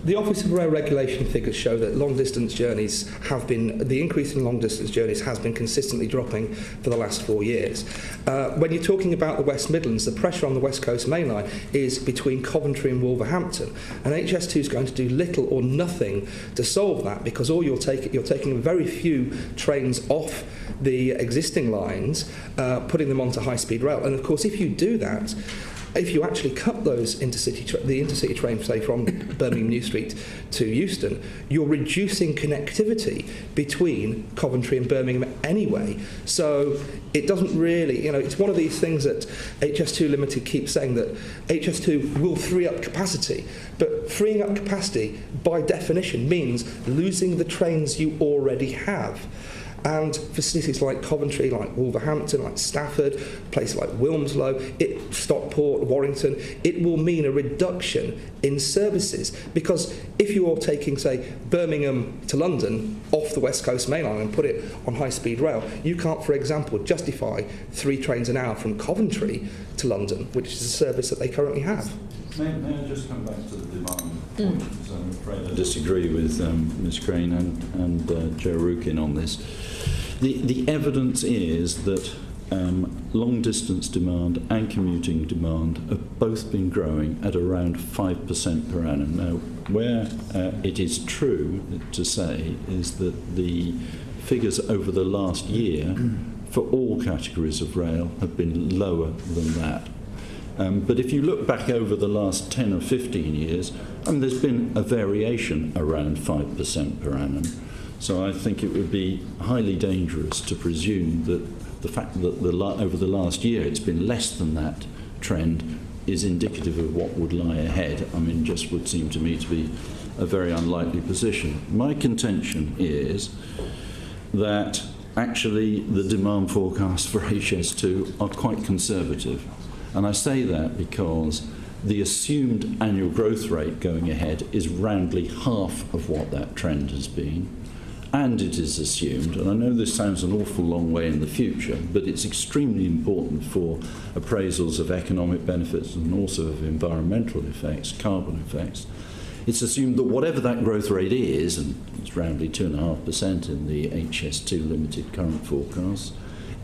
The Office of Rail Regulation figures show that long-distance journeys the increase in long-distance journeys has been consistently dropping for the last 4 years. When you're talking about the West Midlands, the pressure on the West Coast Main Line is between Coventry and Wolverhampton, and HS2 is going to do little or nothing to solve that, because you're taking very few trains off the existing lines, putting them onto high-speed rail. And of course, if you do that, if you actually cut those the intercity train, say from Birmingham New Street to Euston, you're reducing connectivity between Coventry and Birmingham anyway. So it doesn't really, it's one of these things that HS2 Limited keeps saying, that HS2 will free up capacity. But freeing up capacity, by definition, means losing the trains you already have. And for cities like Coventry, like Wolverhampton, like Stafford, places like Wilmslow, Stockport, Warrington, it will mean a reduction in services. Because if you're taking, say, Birmingham to London off the West Coast Main Line and put it on high-speed rail, you can't, for example, justify 3 trains an hour from Coventry to London, which is a service that they currently have. May I just come back to the demand point, because I'm afraid I disagree with Ms Crane and Joe Rukin on this. The evidence is that long-distance demand and commuting demand have both been growing at around 5% per annum. Now, where it is true to say is that the figures over the last year for all categories of rail have been lower than that. But if you look back over the last 10 or 15 years, there's been a variation around 5% per annum. So I think it would be highly dangerous to presume that the fact that over the last year it's been less than that trend is indicative of what would lie ahead. Just would seem to me to be a very unlikely position. My contention is that actually the demand forecasts for HS2 are quite conservative. And I say that because the assumed annual growth rate going ahead is roundly half of what that trend has been. And it is assumed, and I know this sounds an awful long way in the future, but it's extremely important for appraisals of economic benefits and also of environmental effects, carbon effects. It's assumed that whatever that growth rate is, and it's roundly 2.5% in the HS2 Limited current forecasts,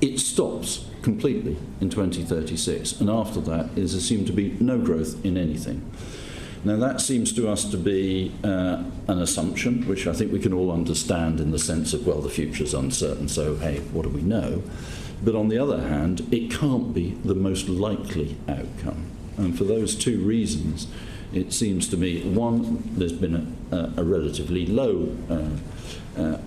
it stops completely in 2036, and after that is assumed to be no growth in anything. Now that seems to us to be an assumption, which I think we can all understand in the sense of, well, the future's uncertain, so hey, what do we know? But on the other hand, it can't be the most likely outcome. And for those two reasons, it seems to me, one, there's been a relatively low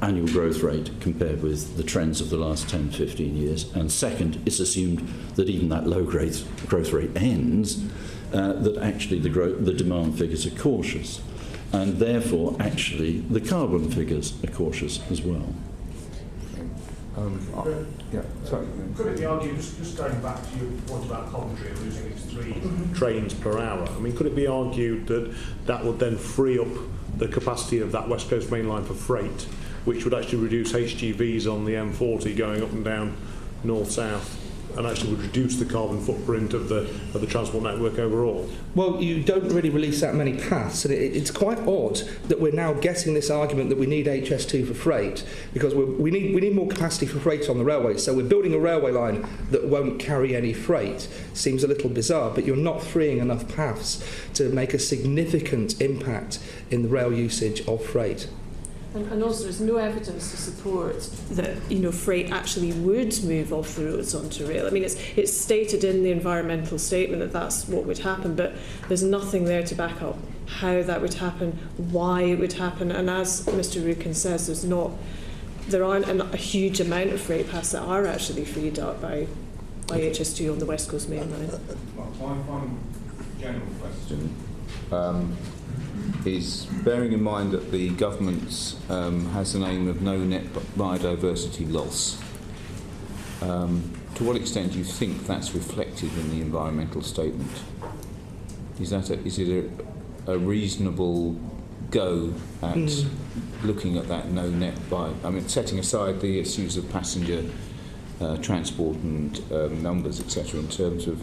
annual growth rate compared with the trends of the last 10, 15 years. And second, it's assumed that even that low growth rate ends, that actually the demand figures are cautious. And therefore, actually, the carbon figures are cautious as well. Could it be argued, just going back to your point about Coventry and losing its 3 trains per hour, could it be argued that that would then free up the capacity of that West Coast Main Line for freight, which would actually reduce HGVs on the M40 going up and down north-south, and actually would reduce the carbon footprint of the transport network overall? Well, you don't really release that many paths, and it's quite odd that we're now getting this argument that we need HS2 for freight, because we need more capacity for freight on the railways. So we're building a railway line that won't carry any freight. Seems a little bizarre, but you're not freeing enough paths to make a significant impact in the rail usage of freight. And also there's no evidence to support that freight actually would move off the roads onto rail. It's stated in the environmental statement that that's what would happen, but there's nothing there to back up how that would happen, why it would happen. And as Mr. Rukin says, there aren't a huge amount of freight paths that are actually freed up by HS2 on the West Coast Main Line. One general question. Is bearing in mind that the government has an aim of no net biodiversity loss. To what extent do you think that's reflected in the environmental statement? Is it a reasonable go at looking at that no net setting aside the issues of passenger transport and numbers, etc., in terms of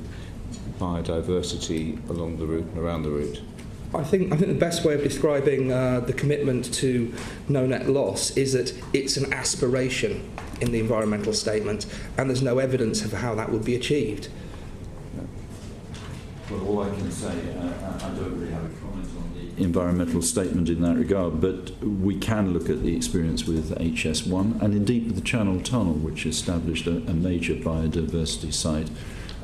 biodiversity along the route and around the route? I think the best way of describing the commitment to no net loss is that it's an aspiration in the environmental statement, and there's no evidence of how that would be achieved. Well, all I can say, I don't really have a comment on the environmental statement in that regard, but we can look at the experience with HS2 and indeed with the Channel Tunnel, which established a major biodiversity site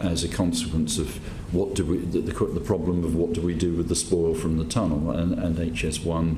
as a consequence of what do we, the problem of what do we do with the spoil from the tunnel, and HS2,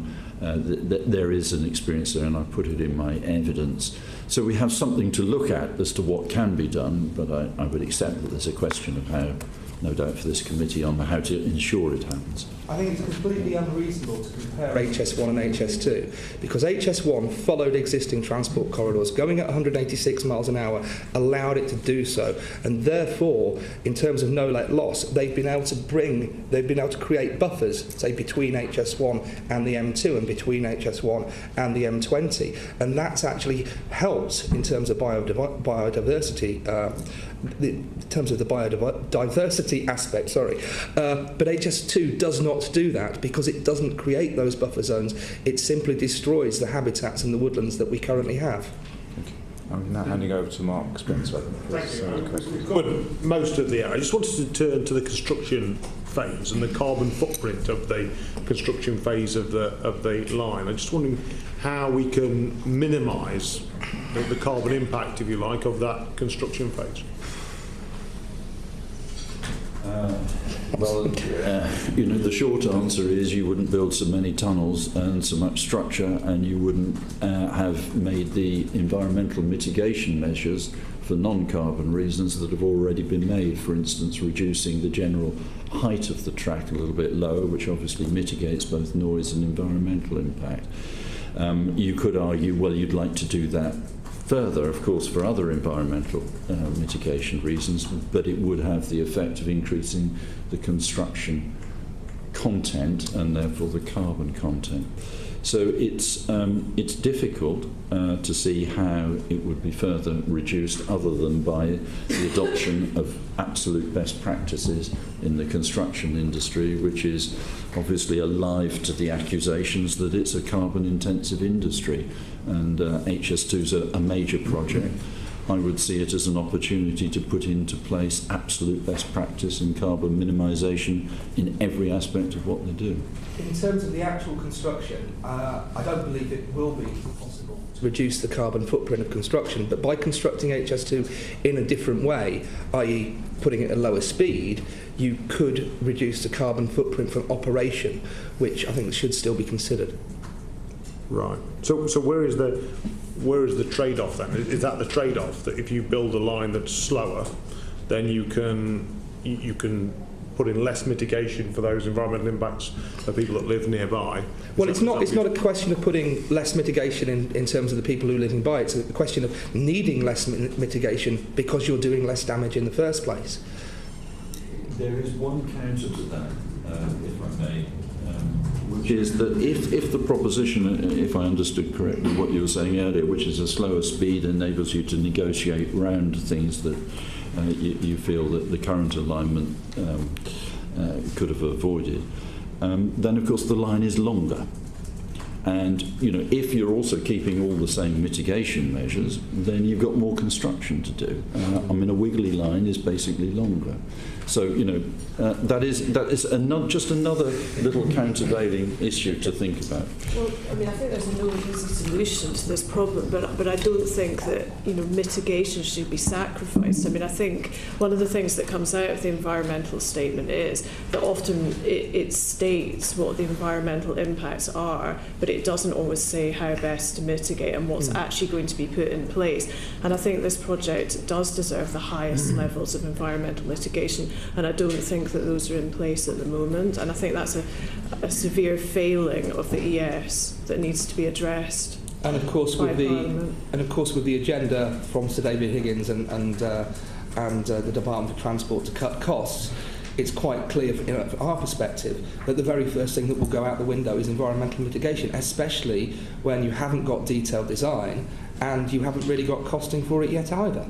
there is an experience there, and I put it in my evidence. So we have something to look at as to what can be done, but I would accept that there's a question of how, no doubt for this committee, on how to ensure it happens. I think it's completely unreasonable to compare HS1 and HS2 because HS1 followed existing transport corridors. Going at 186 miles an hour allowed it to do so, and therefore, in terms of no net loss, they've been able to create buffers, say between HS1 and the M2 and between HS1 and the M20, and that's actually helped in terms of biodiversity. In terms of the biodiversity aspect, but HS2 does not do that because it doesn't create those buffer zones. It simply destroys the habitats and the woodlands that we currently have. I'm now handing over to Mark Spencer. Thank you. We've covered most of the area. I just wanted to turn to the construction phase and the carbon footprint of the construction phase of the line. I'm just wondering how we can minimise the carbon impact, if you like, of that construction phase. The short answer is you wouldn't build so many tunnels and so much structure, and you wouldn't have made the environmental mitigation measures for non-carbon reasons that have already been made. For instance, reducing the general height of the track a little bit lower, which obviously mitigates both noise and environmental impact. You could argue, well, you'd like to do that further, of course, for other environmental mitigation reasons, but it would have the effect of increasing the construction content and therefore the carbon content. So it's difficult to see how it would be further reduced other than by the adoption of absolute best practices in the construction industry, which is obviously alive to the accusations that it's a carbon-intensive industry, and HS2 is a major project. I would see it as an opportunity to put into place absolute best practice in carbon minimisation in every aspect of what they do. In terms of the actual construction, I don't believe it will be possible to reduce the carbon footprint of construction, but by constructing HS2 in a different way, i.e. putting it at lower speed, you could reduce the carbon footprint from operation, which I think should still be considered. Right. So where is the trade-off then? Is that the trade-off, that if you build a line that's slower, then you can put in less mitigation for those environmental impacts for people that live nearby? Well, it's not a question of putting less mitigation in terms of the people who live nearby. It's a question of needing less mitigation because you're doing less damage in the first place. There is one counter to that, if I may, which is that if the proposition, if I understood correctly what you were saying earlier, which is a slower speed enables you to negotiate round things that you feel that the current alignment could have avoided, then of course the line is longer. And if you're also keeping all the same mitigation measures, then you've got more construction to do. A wiggly line is basically longer. So that is just another little countervailing issue to think about. Well, I think there's no easy solution to this problem, but I don't think that mitigation should be sacrificed. I think one of the things that comes out of the environmental statement is that often it states what the environmental impacts are, but it doesn't always say how best to mitigate and what's actually going to be put in place. And I think this project does deserve the highest levels of environmental mitigation, and I don't think that those are in place at the moment. And I think that's a severe failing of the ES that needs to be addressed. And of course, with the agenda from Sir David Higgins and the Department for Transport to cut costs, it's quite clear from our perspective that the very first thing that will go out the window is environmental mitigation, especially when you haven't got detailed design and you haven't really got costing for it yet either.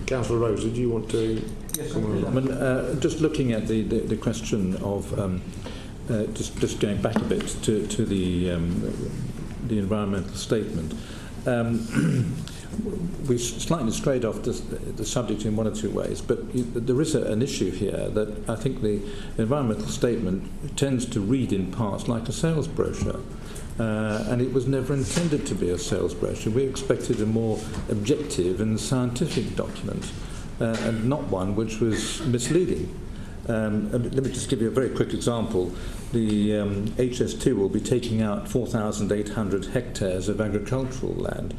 Councillor Rose, did you want to... Yes, just looking at the question of just going back a bit to the environmental statement. We slightly strayed off the subject in one or two ways, but there is an issue here that I think the environmental statement tends to read in parts like a sales brochure. And it was never intended to be a sales brochure. We expected a more objective and scientific document, and not one which was misleading. Let me just give you a very quick example. The HS2 will be taking out 4,800 hectares of agricultural land,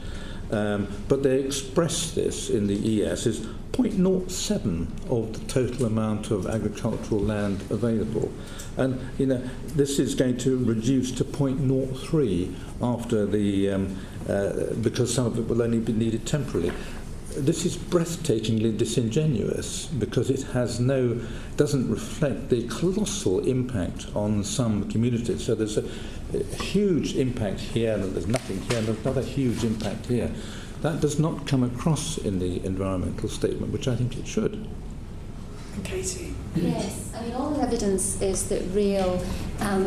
but they express this in the ES as 0.07 of the total amount of agricultural land available. And this is going to reduce to 0.03 after because some of it will only be needed temporarily. This is breathtakingly disingenuous because it doesn't reflect the colossal impact on some communities. So there's a huge impact here, and there's nothing here, and there's another huge impact here. That does not come across in the environmental statement, which I think it should. Katie? Yes, I mean, all the evidence is that rail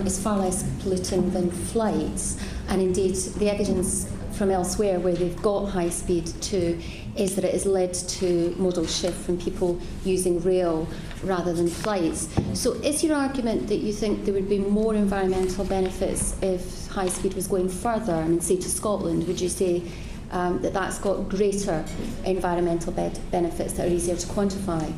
is far less polluting than flights, and indeed the evidence from elsewhere where they've got high speed too is that it has led to modal shift from people using rail rather than flights. So is your argument that you think there would be more environmental benefits if high speed was going further, I mean, say to Scotland? Would you say that that's got greater environmental benefits that are easier to quantify?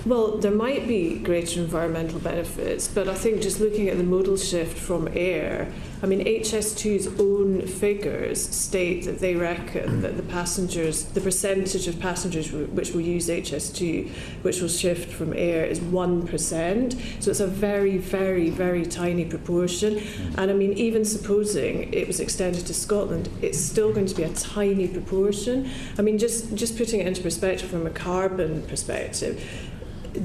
Well, there might be greater environmental benefits, but I think just looking at the modal shift from air, I mean, HS2's own figures state that they reckon that the percentage of passengers which will use HS2, which will shift from air, is 1%. So it's a very, very, very tiny proportion. And I mean, even supposing it was extended to Scotland, it's still going to be a tiny proportion. I mean, just putting it into perspective from a carbon perspective,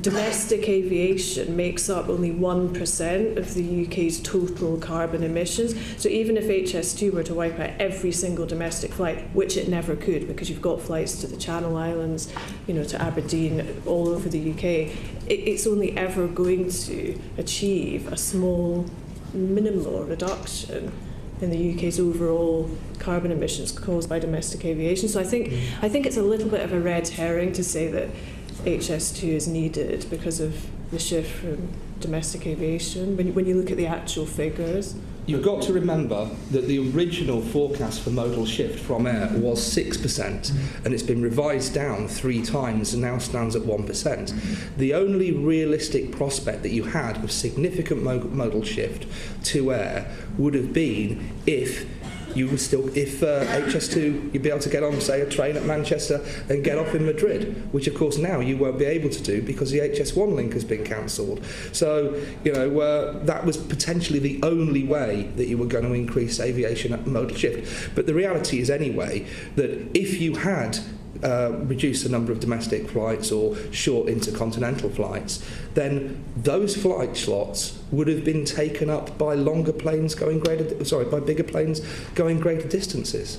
domestic aviation makes up only 1% of the UK's total carbon emissions. So even if HS2 were to wipe out every single domestic flight, which it never could because you've got flights to the Channel Islands, to Aberdeen, all over the UK, it's only ever going to achieve a small, minimal reduction in the UK's overall carbon emissions caused by domestic aviation. So I think it's a little bit of a red herring to say that HS2 is needed because of the shift from domestic aviation. When you look at the actual figures, you've got to remember that the original forecast for modal shift from air was 6%, and it's been revised down 3 times and now stands at 1%. The only realistic prospect that you had of significant modal shift to air would have been if HS2, you'd be able to get on, say, a train at Manchester and get off in Madrid, which of course now you won't be able to do because the HS1 link has been cancelled. So, that was potentially the only way that you were going to increase aviation at modal shift. But the reality is anyway that if you had reduce the number of domestic flights or short intercontinental flights, then those flight slots would have been taken up by by bigger planes going greater distances.